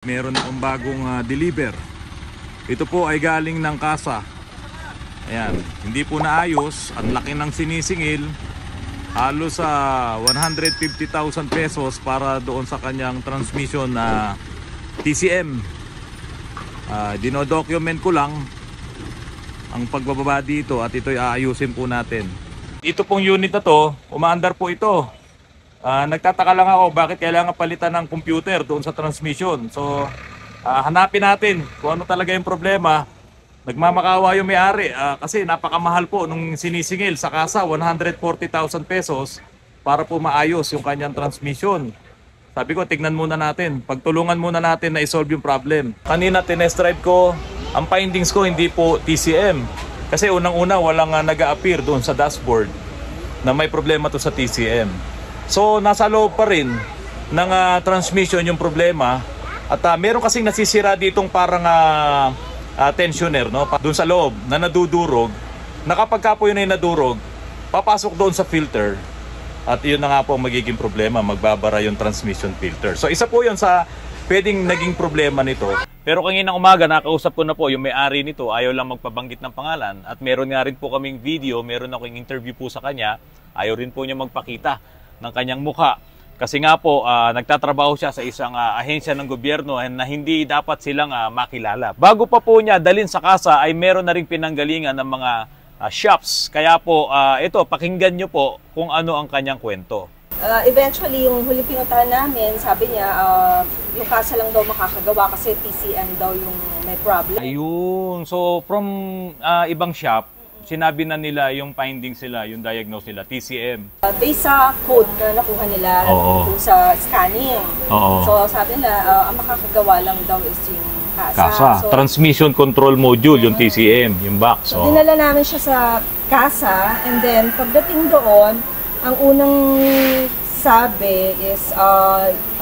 Meron akong bagong deliver. Ito po ay galing ng kasa. Ayan, hindi po naayos. Ang laki ng sinisingil. Halos sa 150,000 pesos para doon sa kanyang transmission na TCM. Dinodocument ko lang ang pagbababa dito at ito'y aayusin po natin. Ito pong unit na to, umaandar po ito. Nagtataka lang ako bakit kailangan palitan ng computer doon sa transmission. So hanapin natin kung ano talaga yung problema. Nagmamakawa yung may-ari kasi napakamahal po nung sinisingil sa kasa, 140,000 pesos para po maayos yung kanyang transmission. Sabi ko, tignan muna natin, pagtulungan muna natin na isolve yung problem. Kanina tinest drive ko, ang findings ko hindi po TCM kasi unang-una walang nag-a-appear doon sa dashboard na may problema to sa TCM. So nasa loob pa rin ng transmission yung problema at meron kasing nasisira ditong parang tensioner, no? Doon sa loob na nadudurog, na kapag ka po yun ay nadurog, papasok doon sa filter at yun na nga po ang magiging problema, magbabara yung transmission filter. So isa po yun sa pwedeng naging problema nito. Pero kanina umaga nakausap ko na po yung may-ari nito, ayaw lang magpabanggit ng pangalan at meron nga rin po kaming video, meron akong interview po sa kanya, ayaw rin po niya magpakita ng kanyang mukha. Kasi nga po, nagtatrabaho siya sa isang ahensya ng gobyerno na hindi dapat silang makilala. Bago pa po niya dalhin sa kasa ay meron na ring pinanggalingan ng mga shops. Kaya po, ito, pakinggan nyo po kung ano ang kanyang kwento. Eventually, yung huling pinuntahan namin, sabi niya, yung kasa lang daw makakagawa kasi TCM daw yung may problem. Ayun. So, from ibang shop, sinabi na nila yung findings nila, yung diagnose nila, TCM. Based sa code na nakuha nila sa scanning. So sabi nila, ang makakagawa lang daw is yung kasa. So, transmission control module, yung TCM, yung box. So dinala namin siya sa kasa and then pagdating doon, ang unang sabi is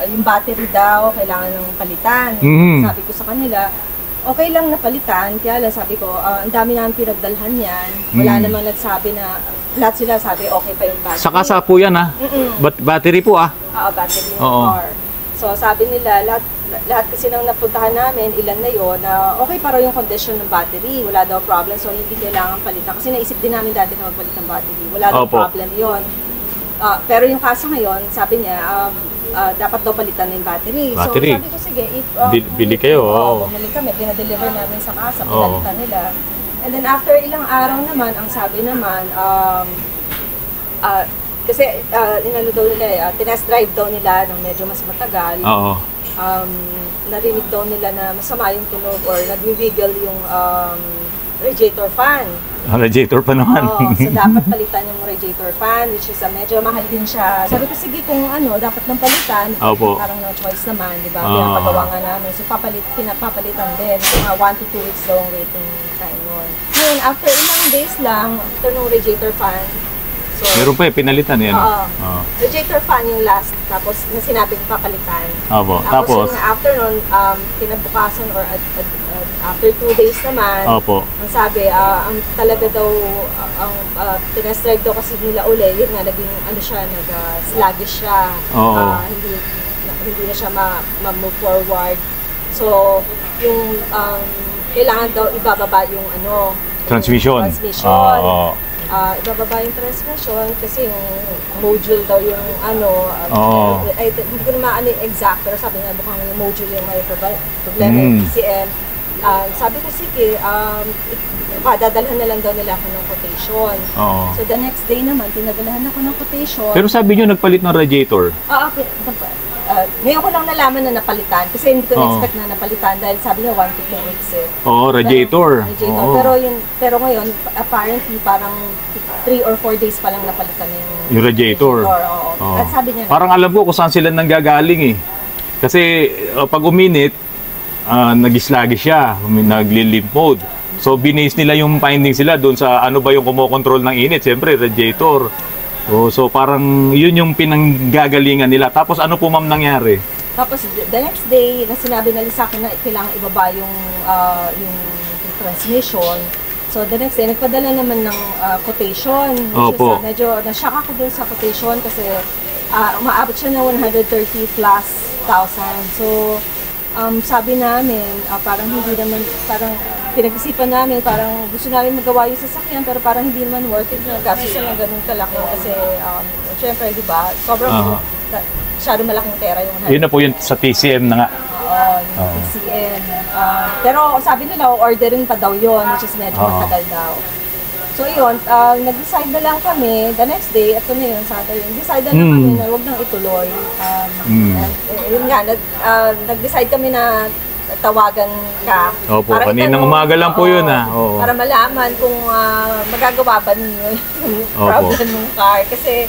yung battery daw kailangan ng palitan. Sabi ko sa kanila, okay lang napalitan, kaya lang sabi ko, ang dami namin pinagdalhan yan. Wala namang nagsabi na, lahat sila sabi okay pa yung battery. Sa kasa po yan battery po Oo, battery ng car. So sabi nila, lahat kasi nang napuntahan namin, ilan na yun, okay pa raw yung condition ng battery, wala daw problem, so hindi kailangan palitan. Kasi naisip din namin dati na magpalit ng battery, wala daw problem yun. Pero yung kasa ngayon, sabi niya, dapat daw palitan na yung battery. So sabi ko, sige, if bili kayo. Bumili kami, pinadeliver namin sa kasa, pinalitan nila. And then after ilang araw naman, ang sabi naman, kasi inano daw nila, tinest drive daw nila ng medyo mas matagal. Narinig daw nila na masama yung tunog or nag-wiggle yung radiator fan. Radiator pa naman. So dapat palitan yung radiator fan, which is medyo mahal din siya. Sabi ko, sige, kung dapat nang palitan, parang no choice naman, di ba? Pinapagawa nga namin. So pinapapalitan din. So 1 to 2 weeks daw ang waiting time nun. Ngayon, after ilang days lang, after nung radiator fan, so, meron pa pinalitan yan. Radiator fan yung last, tapos na sinabing papalitan. Tapos after nun, kinabukasan or after 2 days naman, ang sabi, ang talaga daw, ang tinest drive daw kasi nila uli, yun nga, naging siya, sluggish siya. Hindi na siya ma-move forward. So, yung kailangan daw ibababa yung transmission. Ibababa yung transmission kasi yung module daw yung hindi ko naman exact, pero sabi nga mukhang yung module yung may problema yung PCM. Sabi ko, sige, dadalhan na lang daw nila ako ng quotation. So the next day naman, pinadalhan ako ng quotation. Pero sabi nyo nagpalit ng radiator? Ngayon ko lang nalaman na napalitan kasi hindi ko na-expect na napalitan dahil sabi niya 1 to 2 weeks radiator. Pero ngayon, apparently parang 3 or 4 days pa lang napalitan na yung radiator. At sabi niya, parang alam ko kung saan sila nanggagaling Kasi pag uminit, nag-sluggish siya, nagli-limp mode. So binase nila yung findings sila doon sa ano ba yung kumokontrol ng init, siyempre radiator. So parang yun yung pinanggagalingan nila. Tapos ano po ma'am nangyari? Tapos the next day, na sinabi nila sa akin na kailangan ibaba yung transmission. So the next day, nagpadala naman ng quotation. Medyo na-shock ako dun sa quotation kasi umaabot siya ng 130 plus thousand. So sabi namin, parang hindi naman, parang pinag-isipan namin, parang gusto namin magawa yung sasakyan, pero parang hindi naman worth it na gastos ng ganun kalaki. Kasi, syempre, di ba, sobrang masyado malaking pera yung Yun na po yun sa TCM na nga. yung PCM. Pero sabi nila, orderin pa daw yun, which is medyo matagal daw. So yun, nag-decide na lang kami, the next day, ito na yun, Saturday, decide na lang kami na huwag nang ituloy. Yun nga, nag-decide kami na tawagan ka. Opo, kaninang umaga lang po yun Para malaman kung magagawa ba ninyo yung problem ng car. Kasi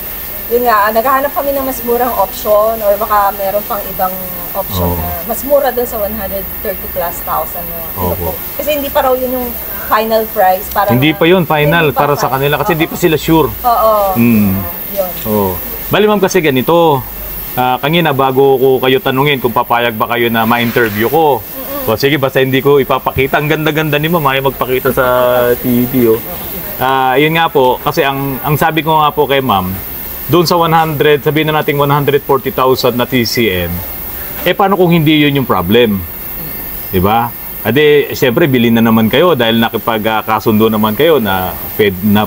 yun nga, naghahanap kami ng mas murang option or baka meron pang ibang option na mas mura dun sa 130 plus thousand. Kasi hindi pa raw yun yung final price. Hindi pa yun final para sa kanila kasi hindi pa sila sure. Yun. Bali ma'am kasi ganito, kanina bago ko kayo tanungin kung papayag ba kayo na ma-interview ko. So sige, basta hindi ko ipapakita. Ang ganda-ganda ni ma'am, ay magpakita sa TV. Yun nga po, kasi ang sabi ko nga po kay ma'am, doon sa 100, sabihin na natin 140,000 na TCM, paano kung hindi yun yung problem? Diba? Ade, siyempre, bilhin na naman kayo dahil nakipagkasundo naman kayo na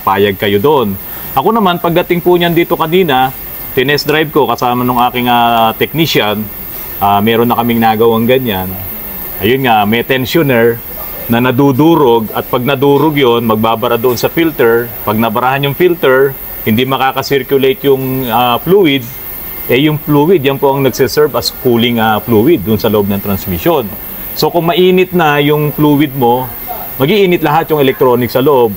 payag kayo doon. Ako naman, pagdating po niyan dito kanina, tinest drive ko kasama ng aking technician, meron na kaming nagawang ganyan. Ayun nga, may tensioner na nadudurog at pag nadurog yon magbabara doon sa filter. Pag nabarahan yung filter, hindi makaka-circulate yung fluid, yung fluid, yan po ang nagsiserve as cooling fluid dun sa loob ng transmission. So kung mainit na yung fluid mo, mag-iinit lahat yung electronics sa loob,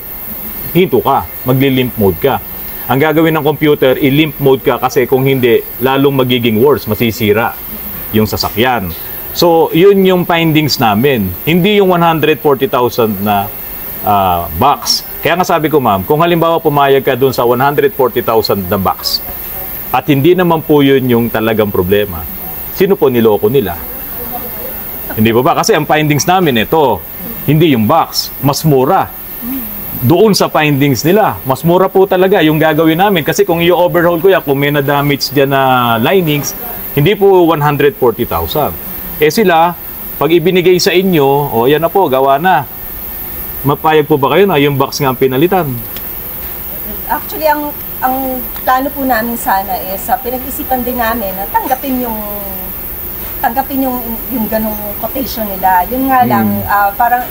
hinto ka, magli-limp mode ka. Ang gagawin ng computer, i-limp mode ka kasi kung hindi, lalong magiging worse, masisira yung sasakyan. So yun yung findings namin, hindi yung 140,000 na box. Kaya nga sabi ko ma'am, kung halimbawa pumayag ka dun sa 140,000 na box at hindi naman po yun yung talagang problema, sino po niloko nila? Hindi po ba? Kasi ang findings namin ito, hindi yung box, mas mura. Doon sa findings nila, mas mura po talaga yung gagawin namin. Kasi kung i-overhaul ko yan, kung may na-damage dyan na linings, hindi po 140,000. Sila, pag ibinigay sa inyo, yan na po, gawa na. Mapayag po ba kayo na yung box nga ang pinalitan? Actually, ang plano po namin sana is pinag-isipan din namin na tanggapin yung ganung quotation nila. Yun nga lang, parang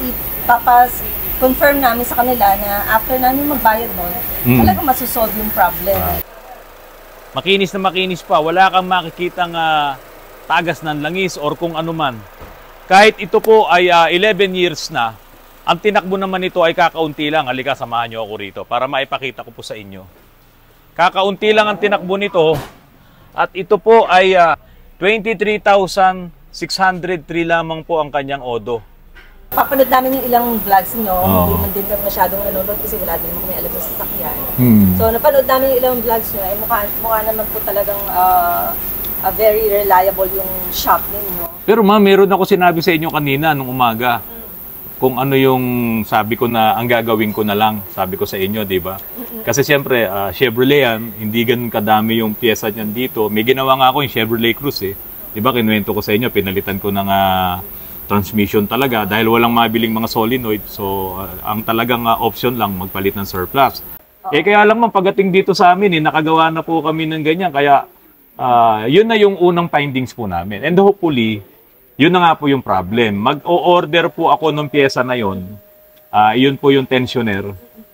confirm namin sa kanila na after namin magbayad mo, talagang masusolve yung problem. Makinis na makinis pa, wala kang makikitang tagas ng langis or kung ano man. Kahit ito po ay 11 years na, ang tinakbo naman nito ay kakaunti lang. Halika, samahan nyo ako rito para maipakita ko po sa inyo. Kakaunti lang ang tinakbo nito at ito po ay 23,603 lamang po ang kanyang odo. Papanood namin yung ilang vlogs nyo, hindi man din kami masyadong nanonood kasi wala din kami alam sa sasakyan. So napanood namin yung ilang vlogs nyo, mukha naman po talagang very reliable yung shop ninyo. Pero ma'am, meron ako sinabi sa inyo kanina nung umaga. Kung ano yung sabi ko na ang gagawin ko na lang, sabi ko sa inyo, di ba? Kasi siyempre, Chevrolet yan, hindi ganun kadami yung pyesa niyan dito. May ginawa nga ako yung Chevrolet Cruze, Di ba, kinuwento ko sa inyo, pinalitan ko ng transmission talaga dahil walang mabiling mga solenoid. So, ang talagang option lang, magpalit ng surplus. Kaya lang man, pagdating dito sa amin, nakagawa na po kami ng ganyan. Kaya, yun na yung unang findings po namin. And hopefully, yun na nga po yung problem. Mag-o-order po ako ng pyesa na yun. Yun po yung tensioner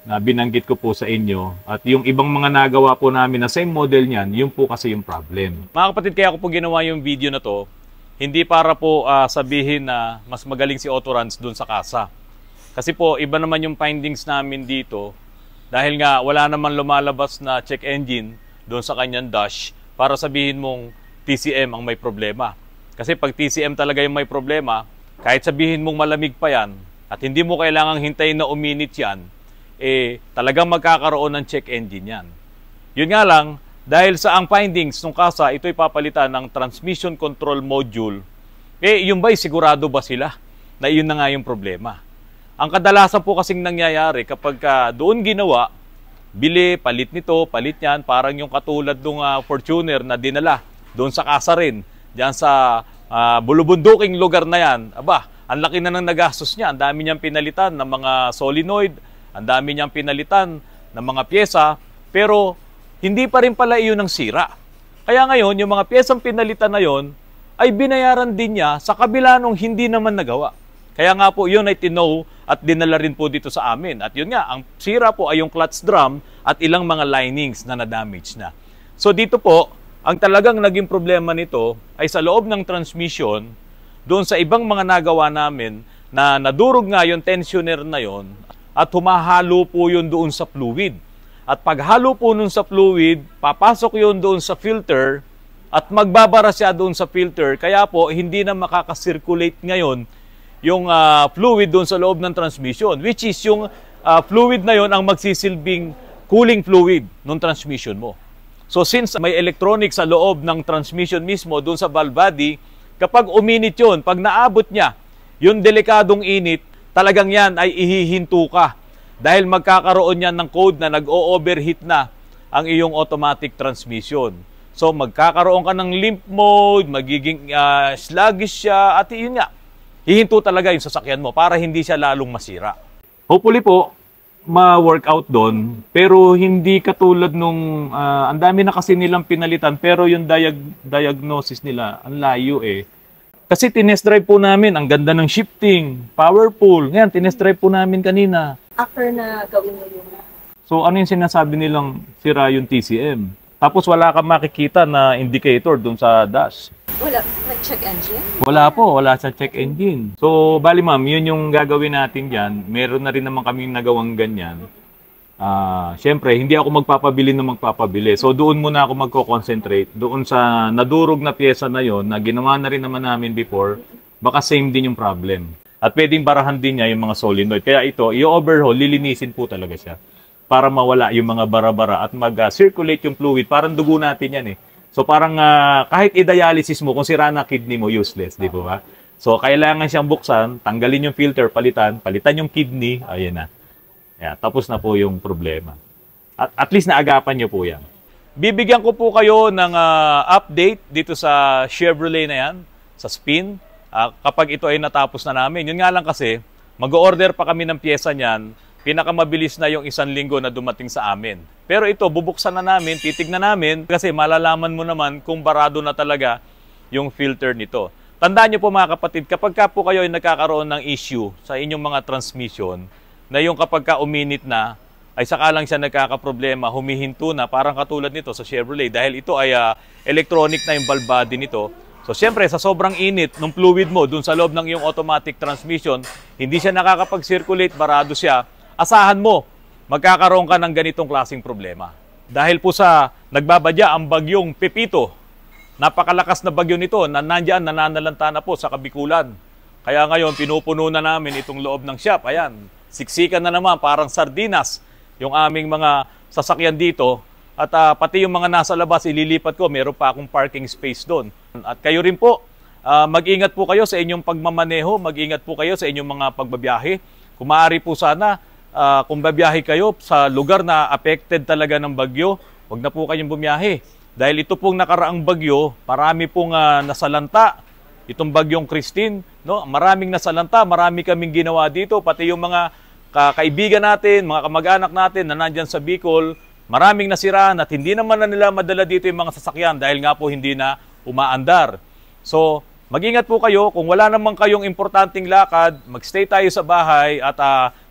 na binanggit ko po sa inyo. At yung ibang mga nagawa po namin na same model niyan, yun po kasi yung problem. Mga kapatid, kaya ko po ginawa yung video na to, hindi para po sabihin na mas magaling si Autorans dun sa kasa. Kasi po, iba naman yung findings namin dito. Dahil nga, wala naman lumalabas na check engine dun sa kanyang dash para sabihin mong TCM ang may problema. Kasi pag TCM talaga yung may problema, kahit sabihin mong malamig pa yan, at hindi mo kailangang hintayin na uminit yan, talagang magkakaroon ng check engine yan. Yun nga lang, dahil sa ang findings ng kasa, ito'y papalitan ng transmission control module, yung ba'y sigurado ba sila na yun na nga yung problema? Ang kadalasan po kasing nangyayari kapag doon ginawa, bili, palit nito, palit yan, parang yung katulad ng Fortuner na dinala doon sa kasa rin, diyan sa bulubunduking lugar na yan, aba, ang laki na ng nagastos niya. Ang dami niyang pinalitan ng mga solenoid, ang dami niyang pinalitan ng mga pyesa, pero hindi pa rin pala iyon ang sira. Kaya ngayon, yung mga pyesang pinalitan na yon ay binayaran din niya sa kabila nung hindi naman nagawa. Kaya nga po, yun ay tinow at dinala rin po dito sa amin. At yun nga, ang sira po ay yung clutch drum at ilang mga linings na na-damage na. So dito po, ang talagang naging problema nito ay sa loob ng transmission, doon sa ibang mga nagawa namin na nadurog nga yung tensioner na yon at humahalo po yun doon sa fluid. At paghalo po nun sa fluid, papasok yun doon sa filter at magbabara siya doon sa filter. Kaya po, hindi na makakasirculate ngayon yung fluid doon sa loob ng transmission, which is yung fluid na yon ang magsisilbing cooling fluid ng transmission mo. So since may electronics sa loob ng transmission mismo doon sa valve body, kapag uminit yun, pag naabot niya, yung delikadong init, talagang yan ay ihihinto ka. Dahil magkakaroon yan ng code na nag-o-overheat na ang iyong automatic transmission. So magkakaroon ka ng limp mode, magiging sluggish siya, at yun nga, hihinto talaga yung sasakyan mo para hindi siya lalong masira. Hopefully po, ma-workout doon, pero hindi katulad nung, ang dami na kasi nilang pinalitan, pero yung diagnosis nila, ang layo eh. Kasi tinest drive po namin, ang ganda ng shifting, powerful. Ngayon, tinest drive po namin kanina. After na gawin mo yung... So ano yung sinasabi nilang sira yung TCM? Tapos wala kang makikita na indicator doon sa dash. Wala, check engine? Wala po, wala sa check engine. So, bali ma'am, yun yung gagawin natin dyan. Meron na rin naman kaming nagawang ganyan. Siyempre, hindi ako magpapabili na magpapabili. So, doon muna ako magko-concentrate. Doon sa nadurog na pyesa na yon na ginawa na rin naman namin before, baka same din yung problem. At pwedeng barahan din niya yung mga solenoid. Kaya ito, i-overhaul, lilinisin po talaga siya. Para mawala yung mga bara-bara at mag-circulate yung fluid. Parang dugo natin yan eh. So parang kahit i-dialysis mo, kung sira na kidney mo, useless, di ba? So kailangan siyang buksan, tanggalin yung filter, palitan yung kidney, ayan na. Yeah, tapos na po yung problema. At least naagapan niyo po yan. Bibigyan ko po kayo ng update dito sa Chevrolet na yan, sa Spin, kapag ito ay natapos na namin. Yun nga lang kasi, mag-order pa kami ng pyesa niyan, pinakamabilis na yung 1 linggo na dumating sa amin. Pero ito, bubuksan na namin, titignan namin, kasi malalaman mo naman kung barado na talaga yung filter nito. Tandaan nyo po mga kapatid, kapag ka po kayo ay nagkakaroon ng issue sa inyong mga transmission, na yung kapag ka uminit na, ay saka lang siya nagkakaproblema, humihinto na, parang katulad nito sa Chevrolet, dahil ito ay electronic na yung valve body nito. So siyempre, sa sobrang init ng fluid mo, dun sa loob ng iyong automatic transmission, hindi siya nakakapag-circulate, barado siya, asahan mo, magkakaroon ka ng ganitong klaseng problema. Dahil po sa nagbabadya ang bagyong Pepito, napakalakas na bagyo nito, nandiyan, nananalanta na po sa Kabikulan. Kaya ngayon, pinupuno na namin itong loob ng shop. Ayan, siksikan na naman, parang sardinas, yung aming mga sasakyan dito. At pati yung mga nasa labas, ililipat ko, meron pa akong parking space doon. At kayo rin po, mag-ingat po kayo sa inyong pagmamaneho, mag-ingat po kayo sa inyong mga pagbabiyahe. Kung maaari po sana, kung babiyahe kayo sa lugar na affected talaga ng bagyo, huwag na po kayong bumiyahe. Dahil ito pong nakaraang bagyo, marami pong nasalanta. Itong bagyong Christine, no? Maraming nasalanta, marami kaming ginawa dito, pati yung mga kaibigan natin, mga kamag-anak natin na nandyan sa Bicol, maraming nasiraan at hindi naman na nila madala dito yung mga sasakyan dahil nga po hindi na umaandar. So, mag-ingat po kayo. Kung wala naman kayong importanteng lakad, magstay tayo sa bahay at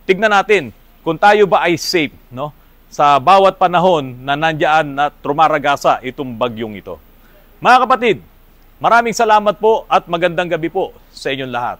tignan natin kung tayo ba ay safe, no? Sa bawat panahon na nandiyan na trumaragasa itong bagyong ito. Mga kapatid, maraming salamat po at magandang gabi po sa inyong lahat.